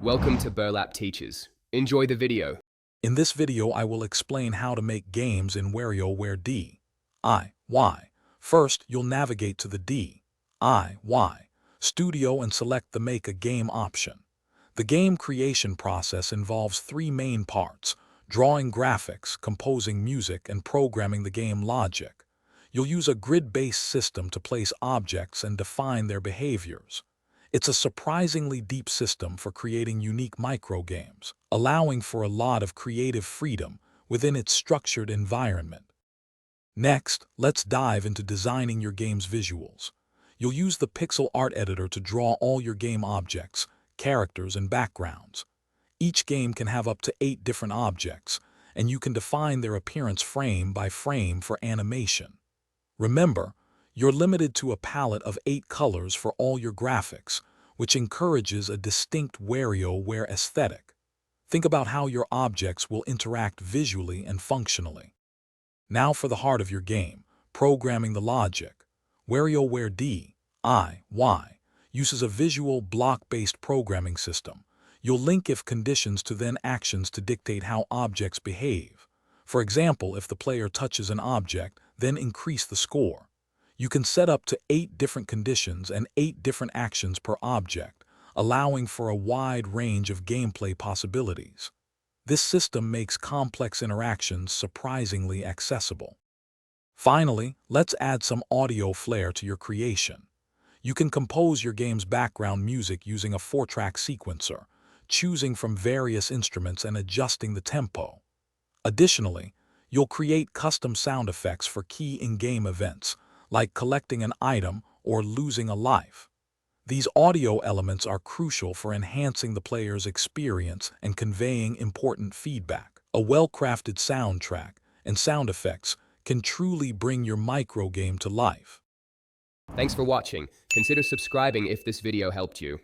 Welcome to Burlap Teachers. Enjoy the video. In this video, I will explain how to make games in Warioware-style. First, you'll navigate to the DIY Studio and select the Make a Game option. The game creation process involves three main parts: drawing graphics, composing music, and programming the game logic. You'll use a grid-based system to place objects and define their behaviors. It's a surprisingly deep system for creating unique microgames, allowing for a lot of creative freedom within its structured environment. Next, let's dive into designing your game's visuals. You'll use the pixel art editor to draw all your game objects, characters, and backgrounds. Each game can have up to 8 different objects, and you can define their appearance frame by frame for animation. Remember, you're limited to a palette of 8 colors for all your graphics, which encourages a distinct WarioWare aesthetic. Think about how your objects will interact visually and functionally. Now for the heart of your game, programming the logic. WarioWare-style uses a visual block-based programming system. You'll link if conditions to then actions to dictate how objects behave. For example, if the player touches an object, then increase the score. You can set up to 8 different conditions and 8 different actions per object, allowing for a wide range of gameplay possibilities. This system makes complex interactions surprisingly accessible. Finally, let's add some audio flair to your creation. You can compose your game's background music using a 4-track sequencer, choosing from various instruments and adjusting the tempo. Additionally, you'll create custom sound effects for key in-game events, like collecting an item or losing a life. These audio elements are crucial for enhancing the player's experience and conveying important feedback. A well-crafted soundtrack and sound effects can truly bring your microgame to life. Thanks for watching. Consider subscribing if this video helped you.